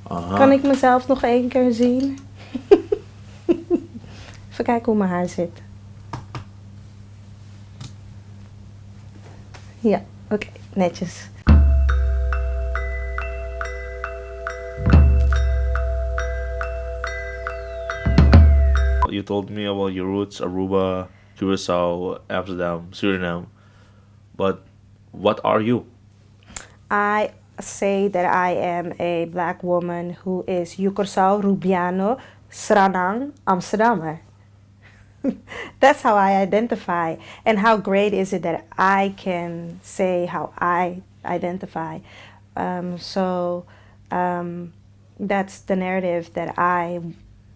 Kan Aha. ik mezelf nog één keer zien? Even kijken hoe mijn haar zit. Ja, oké, netjes. You told me about your roots, Aruba, Curacao, Amsterdam, Suriname. But what are you? I say that I am a black woman who is Yukorsau, Rubiano, Sranang, Amsterdammer. That's how I identify. And how great is it that I can say how I identify. So that's the narrative that I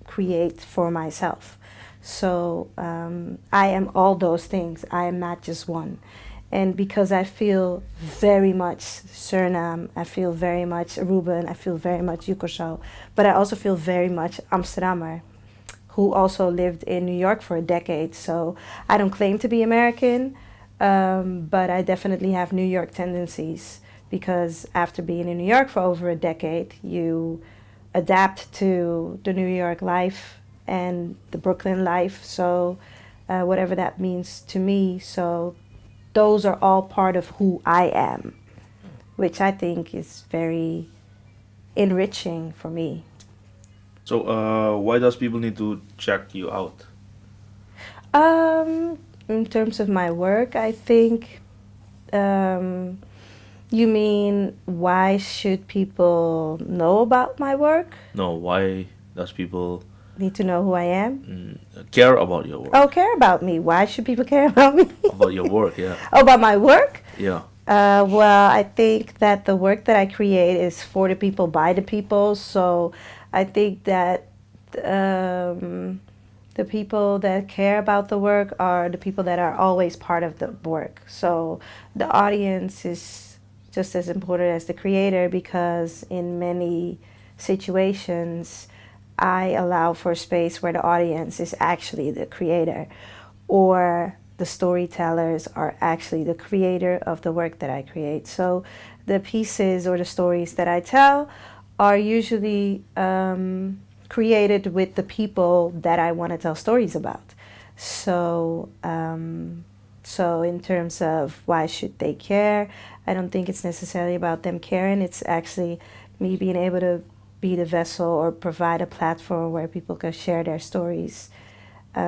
create for myself. So I am all those things. I am not just one. And because I feel very much Suriname, I feel very much Aruba, and I feel very much Yukorsau, but I also feel very much Amsterdammer, who also lived in New York for a decade. So I don't claim to be American, but I definitely have New York tendencies because after being in New York for over a decade, you adapt to the New York life and the Brooklyn life. So whatever that means to me. So those are all part of who I am, which I think is very enriching for me. So, why does people need to check you out? In terms of my work, I think you mean why should people know about my work? No, why does people Need to know who I am? care about your work? Oh, care about me. Why should people care about me? About your work, yeah. Oh, about my work? Yeah. Well, I think that the work that I create is for the people, by the people. So I think that the people that care about the work are the people that are always part of the work. So the audience is just as important as the creator because in many situations, I allow for space where the audience is actually the creator or the storytellers are actually the creator of the work that I create. So the pieces or the stories that I tell are usually created with the people that I want to tell stories about. So, so in terms of why should they care, I don't think it's necessarily about them caring. It's actually me being able to be the vessel or provide a platform where people can share their stories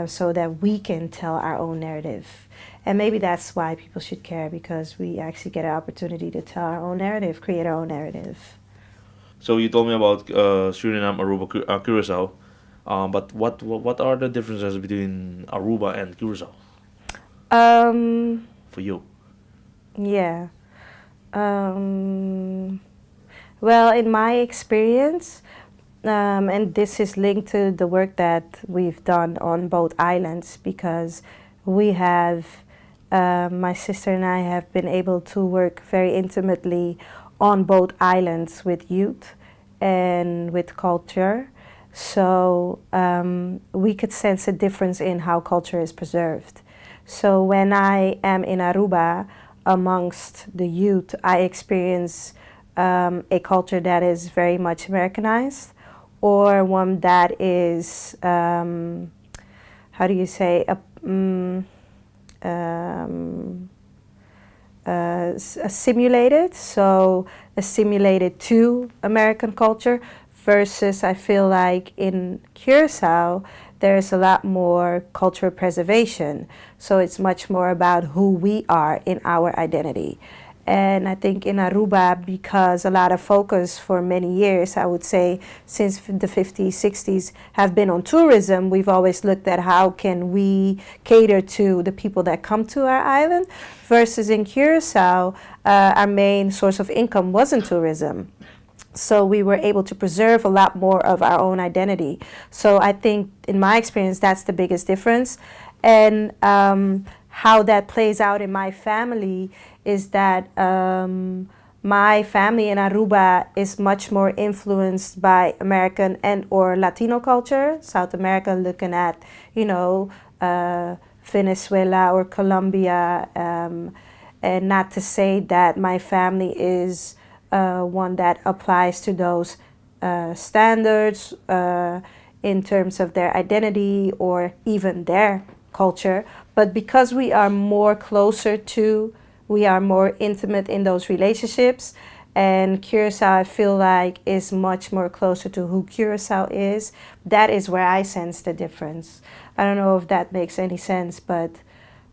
so that we can tell our own narrative. And maybe that's why people should care because we actually get an opportunity to tell our own narrative, create our own narrative. So you told me about Suriname, Aruba, Curacao. But what are the differences between Aruba and Curacao Um, for you? yeah. Um, well, in my experience, and this is linked to the work that we've done on both islands because we have, my sister and I have been able to work very intimately on both islands with youth and with culture. So we could sense a difference in how culture is preserved. So when I am in Aruba amongst the youth, I experience a culture that is very much Americanized or one that is, how do you say, assimilated, so assimilated to American culture versus I feel like in Curacao there's a lot more cultural preservation. So it's much more about who we are in our identity. And I think in Aruba, because a lot of focus for many years, I would say since the 50s, 60s, have been on tourism, we've always looked at how can we cater to the people that come to our island, versus in Curacao, our main source of income wasn't tourism. So we were able to preserve a lot more of our own identity. So I think, in my experience, that's the biggest difference. And how that plays out in my family is that my family in Aruba is much more influenced by American and or Latino culture. South America, looking at, Venezuela or Colombia. And not to say that my family is one that applies to those standards in terms of their identity or even their culture. But because we are more closer to, we are more intimate in those relationships. And Curacao, I feel like, is much more closer to who Curacao is. That is where I sense the difference. I don't know if that makes any sense, but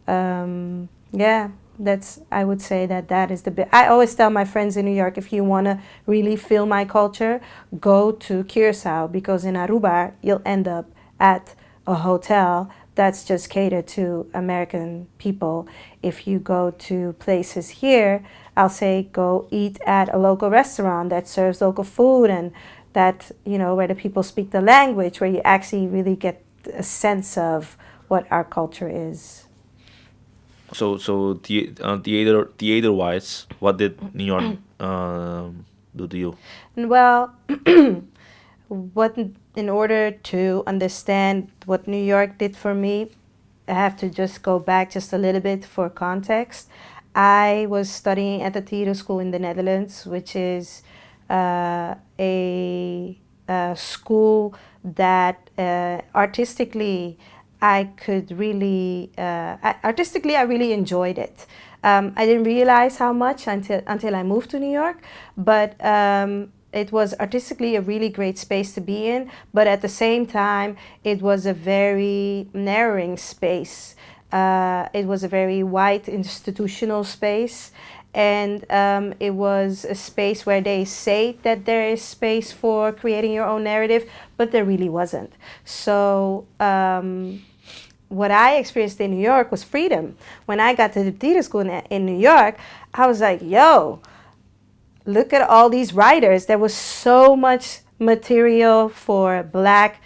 yeah, that's, I would say that that is the bit. I always tell my friends in New York, if you want to really feel my culture, go to Curacao, because in Aruba you'll end up at a hotel that's just catered to American people. If you go to places here, I'll say go eat at a local restaurant that serves local food, and that, you know, where the people speak the language, where you actually really get a sense of what our culture is. Theater wise, what did New York do to you? Well, what in order to understand what New York did for me, I have to just go back just a little bit for context. I was studying at the theater school in the Netherlands, which is a school that artistically I could really artistically I really enjoyed it. I didn't realize how much until I moved to New York, but it was artistically a really great space to be in. But at the same time, it was a very narrowing space. It was a very white institutional space, and it was a space where they say that there is space for creating your own narrative, but there really wasn't. So what I experienced in New York was freedom. When I got to the theater school in New York, I was like, yo, look at all these writers. There was so much material for Black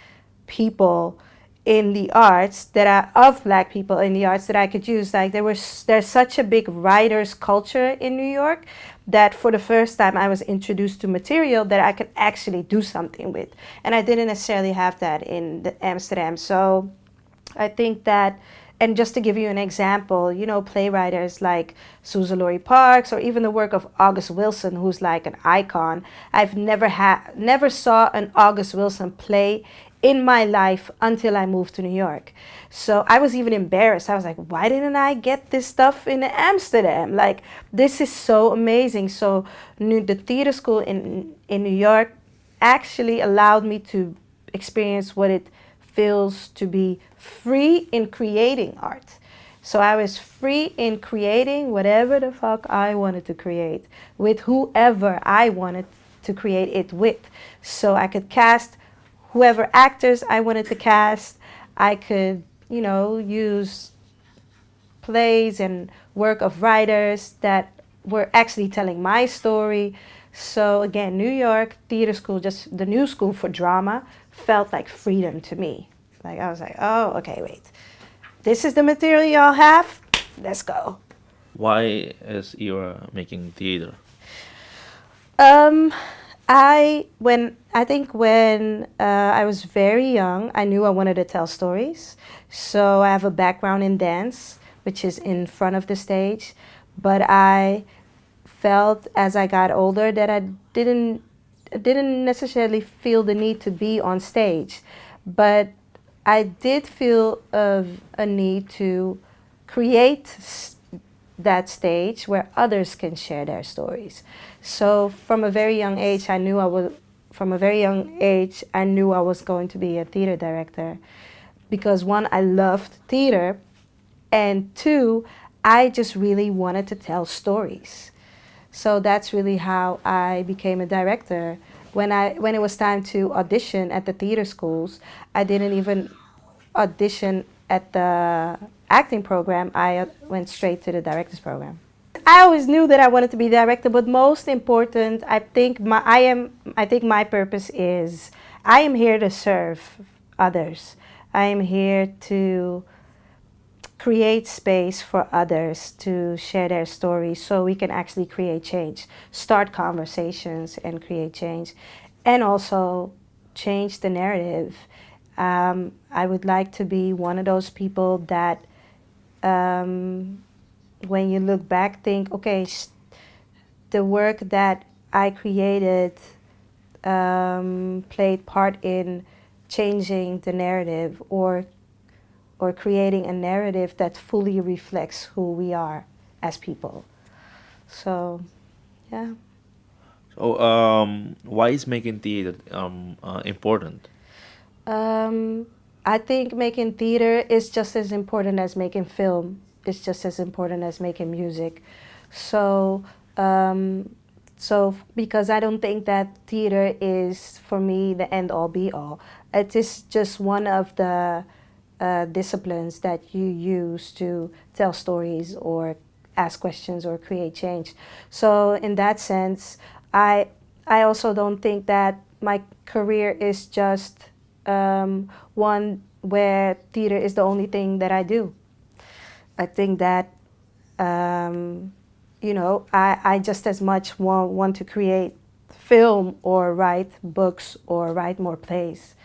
people in the arts that of Black people in the arts that I could use. Like there's such a big writers culture in New York that for the first time I was introduced to material that I could actually do something with, and I didn't necessarily have that in Amsterdam. So I think that, and just to give you an example, you know, playwriters like Susan Laurie Parks, or even the work of August Wilson, who's like an icon. I've never saw an August Wilson play in my life until I moved to New York. So I was even embarrassed. I was like, why didn't I get this stuff in Amsterdam? Like, this is so amazing. So the theater school in New York actually allowed me to experience what it feels to be free in creating art. So I was free in creating whatever the fuck I wanted to create with whoever I wanted to create it with. So I could cast whoever actors I wanted to cast. I could, you know, use plays and work of writers that were actually telling my story. So again, New York Theater School, just the new school for drama, felt like freedom to me. Like I was like, oh, okay, wait. This is the material y'all have. Let's go. Why is IRA making theater? Um, I think when I was very young, I knew I wanted to tell stories. So I have a background in dance, which is in front of the stage. But I felt as I got older that I didn't necessarily feel the need to be on stage, but I did feel a need to create that stage where others can share their stories. So from a very young age, I knew I was going to be a theater director, because one, I loved theater, and two, I just really wanted to tell stories. So that's really how I became a director. When it was time to audition at the theater schools, I didn't even audition at the acting program. I went straight to the director's program. I always knew that I wanted to be a director, but most important, I think my purpose is I am here to serve others. I am here to create space for others to share their stories so we can actually create change, start conversations and create change, and also change the narrative. I would like to be one of those people that when you look back, think, okay, the work that I created played part in changing the narrative or creating a narrative that fully reflects who we are as people. So, yeah. So, why is making theater important? Um, I think making theater is just as important as making film. It's just as important as making music. So, um, so because I don't think that theater is for me the end all be all. It is just one of the disciplines that you use to tell stories or ask questions or create change. So in that sense, I I also don't think that my career is just one where theater is the only thing that I do. I think that I just as much want to create film or write books or write more plays.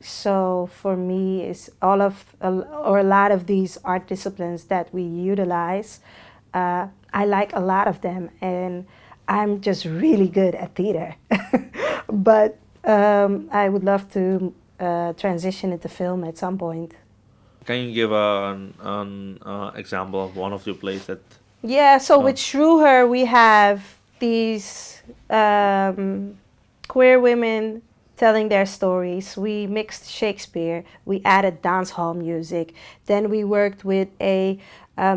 So for me, it's or a lot of these art disciplines that we utilize. I like a lot of them, and I'm just really good at theater. But I would love to transition into film at some point. Can you give an example of one of your plays that? Yeah, so with Oh, Shrewer, we have these queer women telling their stories. We mixed Shakespeare, we added dance hall music. Then we worked with a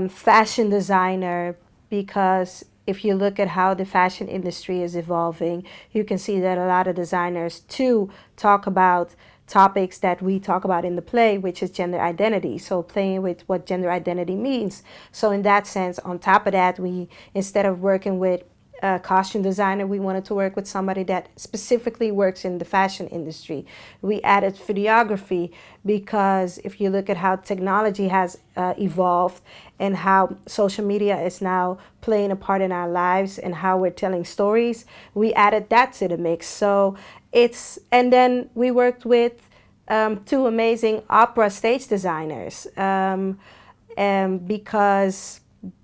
fashion designer because if you look at how the fashion industry is evolving, you can see that a lot of designers too talk about topics that we talk about in the play, which is gender identity. So playing with what gender identity means. So in that sense, on top of that, we instead of working with a costume designer, we wanted to work with somebody that specifically works in the fashion industry. We added videography because if you look at how technology has evolved and how social media is now playing a part in our lives and how we're telling stories, we added that to the mix. So and then we worked with two amazing opera stage designers because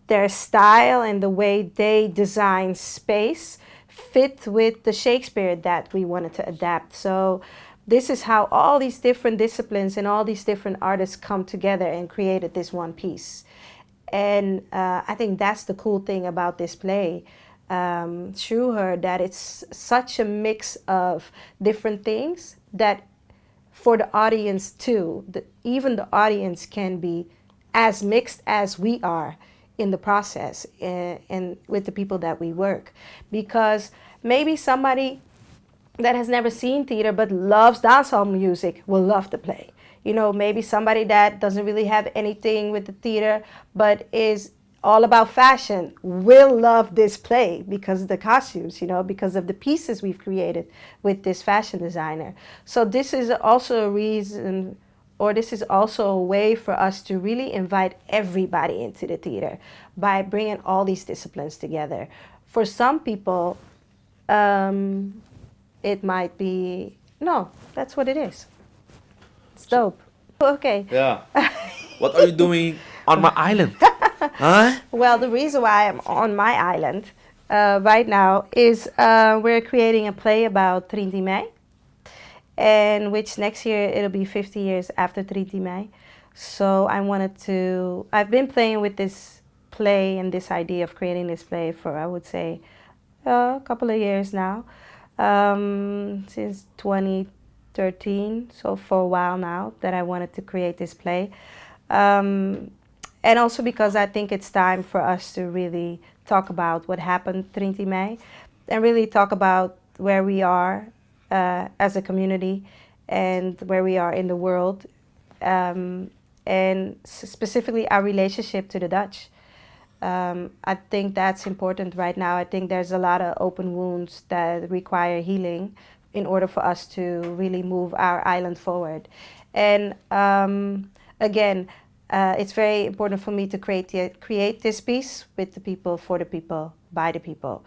their style and the way they design space fit with the Shakespeare that we wanted to adapt. So this is how all these different disciplines and all these different artists come together and created this one piece. And I think that's the cool thing about this play. Through her, that it's such a mix of different things that for the audience too, even the audience can be as mixed as we are in the process and with the people that we work. Because maybe somebody that has never seen theater but loves dancehall music will love the play. You know, maybe somebody that doesn't really have anything with the theater but is all about fashion will love this play because of the costumes, because of the pieces we've created with this fashion designer. So this is also a reason, or this is also a way for us to really invite everybody into the theater by bringing all these disciplines together. For some people, it might be, no, that's what it is. It's so dope. Okay. yeah. What are you doing on my island? Huh? Well, the reason why I'm on my island right now is we're creating a play about 3 Mei, and which next year it'll be 50 years after 3 Mei. So I've been playing with this play and this idea of creating this play for, I would say, a couple of years now, since 2013. So for a while now that I wanted to create this play. And also because I think it's time for us to really talk about what happened 3 Mei and really talk about where we are as a community and where we are in the world, and specifically our relationship to the Dutch. I think that's important right now. I think there's a lot of open wounds that require healing in order for us to really move our island forward. And again, it's very important for me to create this piece with the people, for the people, by the people.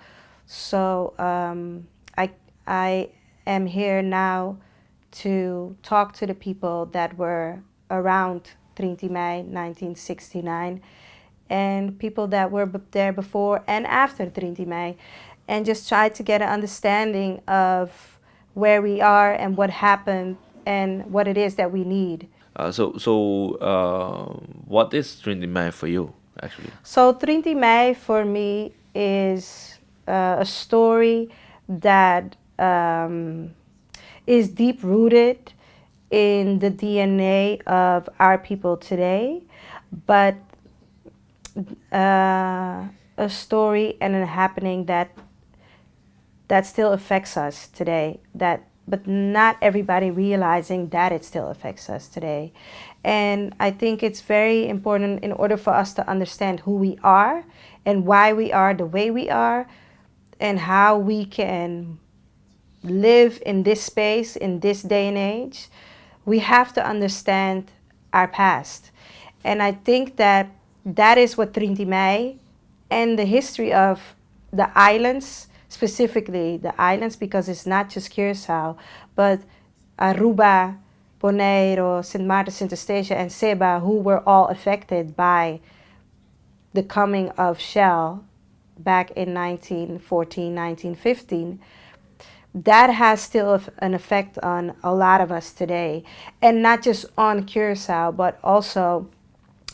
So I am here now to talk to the people that were around 3 Mei 1969 and people that were there before and after 3 Mei, and just try to get an understanding of where we are and what happened and what it is that we need. What is Trinity May for you, actually? So 30 Mei for me is a story that is deep rooted in the DNA of our people today, but a story and a happening that still affects us today. But not everybody realizing that it still affects us today. And I think it's very important in order for us to understand who we are and why we are the way we are and how we can live in this space in this day and age. We have to understand our past. And I think that that is what Trinity May and the history of the islands, specifically the islands, because it's not just Curacao, but Aruba, Bonaire, St. Martin, St. Eustatia, and Seba, who were all affected by the coming of Shell back in 1914, 1915. That has still an effect on a lot of us today. And not just on Curacao, but also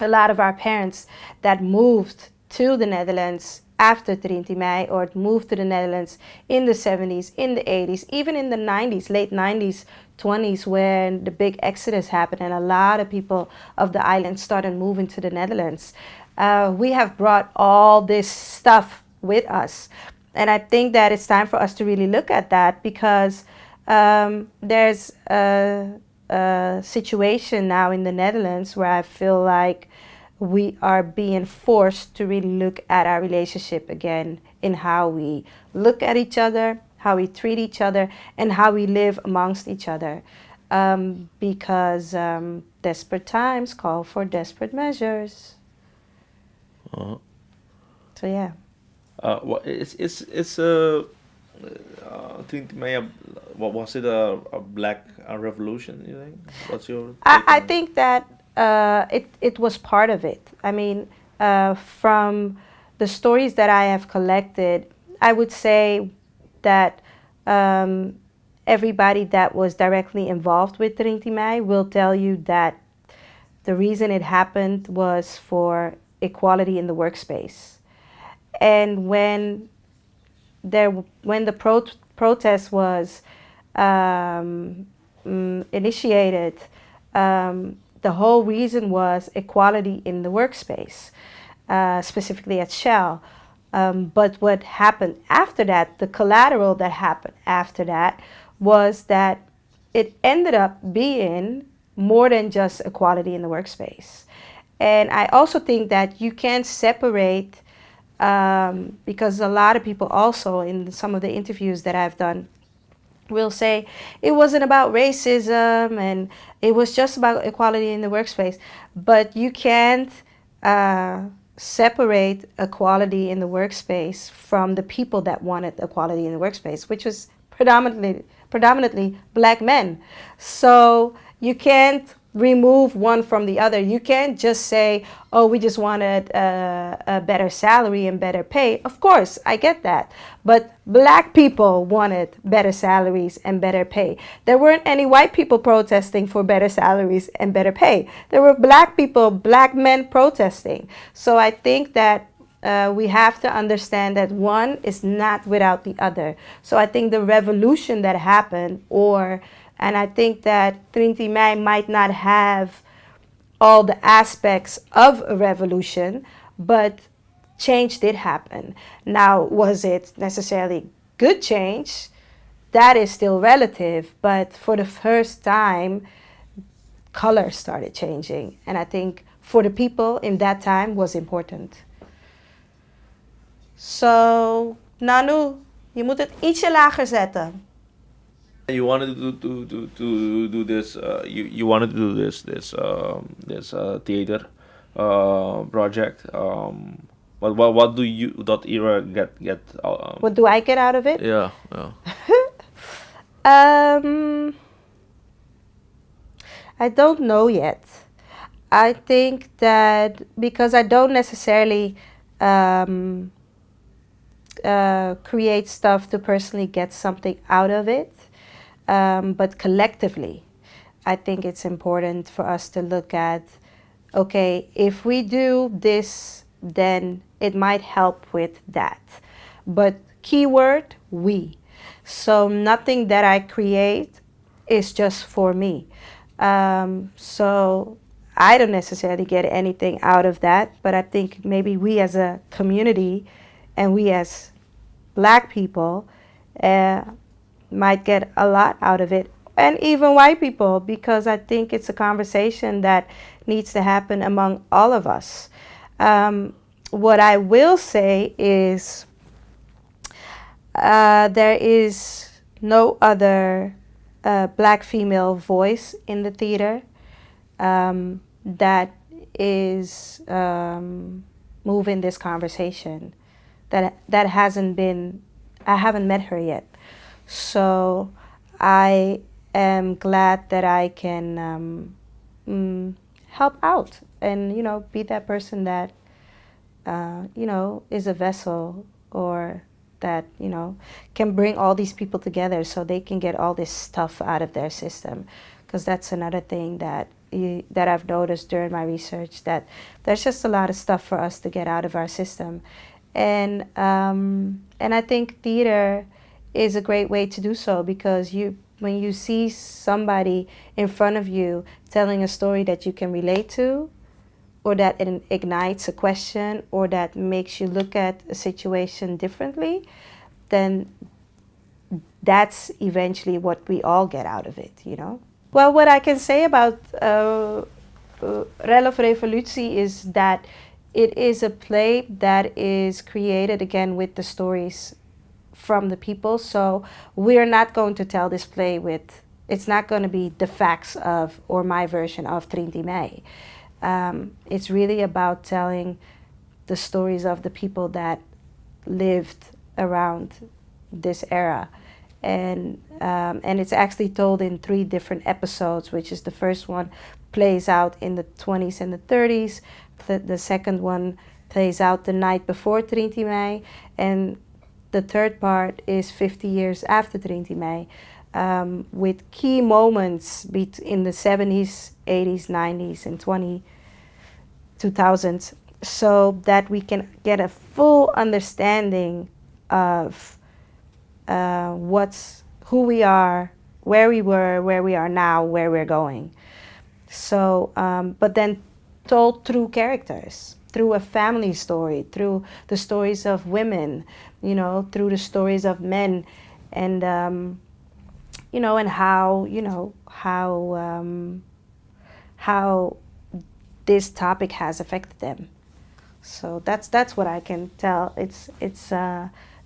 a lot of our parents that moved to the Netherlands after 30 Mei or moved to the Netherlands in the 70s, in the 80s, even in the 90s, late 90s, 20s, when the big exodus happened and a lot of people of the island started moving to the Netherlands. We have brought all this stuff with us. And I think that it's time for us to really look at that because there's a situation now in the Netherlands where I feel like we are being forced to really look at our relationship again in how we look at each other, how we treat each other, and how we live amongst each other. Because desperate times call for desperate measures. Uh, So yeah. it's Trinity May. What was it? A black revolution? You think? What's your take I on it? think that it was part of it. I mean, from the stories that I have collected, I would say that everybody that was directly involved with Trinity May will tell you that the reason it happened was for equality in the workspace. And when the protest was initiated, the whole reason was equality in the workspace, specifically at Shell. But what happened after that, the collateral that happened after that, was that it ended up being more than just equality in the workspace. And I also think that you can't separate, because a lot of people also in some of the interviews that I've done will say it wasn't about racism and it was just about equality in the workspace. But you can't separate equality in the workspace from the people that wanted equality in the workspace, which was predominantly black men. So you can't remove one from the other. You can't just say, oh, we just wanted a better salary and better pay. Of course, I get that. But black people wanted better salaries and better pay. There weren't any white people protesting for better salaries and better pay. There were black people, black men protesting. So I think that we have to understand that one is not without the other. So I think the revolution that happened, and I think that Trinity May might not have all the aspects of a revolution, but change did happen. Now, was it necessarily good change? That is still relative, but for the first time, color started changing. And I think for the people in that time was important. So, Nanu, je moet het ietsje lager zetten. You wanted to do this. You wanted to do this theater project. What do you that era get? What do I get out of it? Yeah, yeah. I don't know yet. I think that because I don't necessarily create stuff to personally get something out of it. but collectively, I think it's important for us to look at, okay, if we do this, then it might help with that. But keyword, we. So nothing that I create is just for me. So I don't necessarily get anything out of that, but I think maybe we as a community and we as black people might get a lot out of it, and even white people, because I think it's a conversation that needs to happen among all of us. What I will say is there is no other black female voice in the theater that is moving this conversation. That hasn't been, I haven't met her yet. So I am glad that I can help out and, be that person that, is a vessel, or that, can bring all these people together so they can get all this stuff out of their system. Because that's another thing that I've noticed during my research, that there's just a lot of stuff for us to get out of our system. And I think theater is a great way to do so, because when you see somebody in front of you telling a story that you can relate to, or that it ignites a question, or that makes you look at a situation differently, then that's eventually what we all get out of it, Well, what I can say about Rel of Revolutie is that it is a play that is created, again, with the stories from the people. So we're not going to tell this play with, it's not going to be the facts of, or my version of Trinity May. It's really about telling the stories of the people that lived around this era. And it's actually told in 3 different episodes, which is the first one plays out in the 20s and the 30s. The second one plays out the night before Trinity May. And the third part is 50 years after Trinity May, with key moments in the 70s, 80s, 90s, and 2000s, so that we can get a full understanding of who we are, where we were, where we are now, where we're going. So, but then told through characters, through a family story, through the stories of women, through the stories of men, and and how this topic has affected them. So that's what I can tell. It's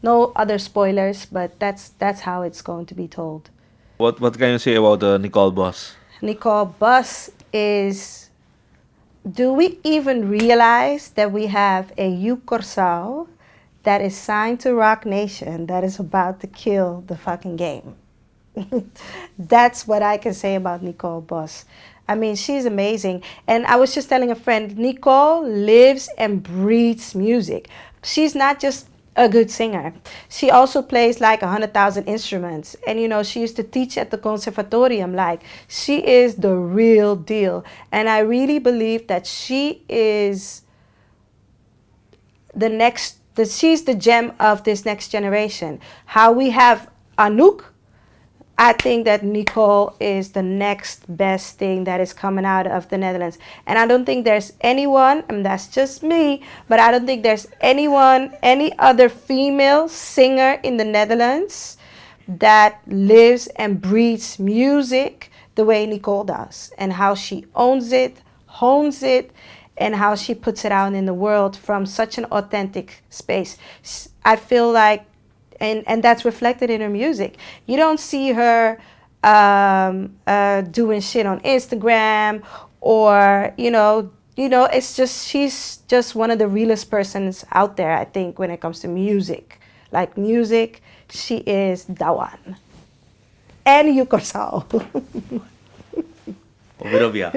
no other spoilers, but that's how it's going to be told. What can you say about Nicole Boss? Nicole Boss is. Do we even realize that we have a Curaçao that is signed to Rock Nation that is about to kill the fucking game? That's what I can say about Nicole Boss. I mean, she's amazing. And I was just telling a friend, Nicole lives and breathes music. She's not just a good singer. She also plays like 100,000 instruments. And, she used to teach at the conservatorium. Like, she is the real deal. And I really believe that she is she's the gem of this next generation. How we have Anouk, I think that Nicole is the next best thing that is coming out of the Netherlands. And I don't think there's anyone, and that's just me, but I don't think there's any other female singer in the Netherlands that lives and breathes music the way Nicole does, and how she owns it, hones it, and how she puts it out in the world from such an authentic space. I feel like, and that's reflected in her music. You don't see her doing shit on Instagram, or it's just, she's just one of the realest persons out there, I think, when it comes to music. Like music, she is the one. And Curaçao. Obrigado.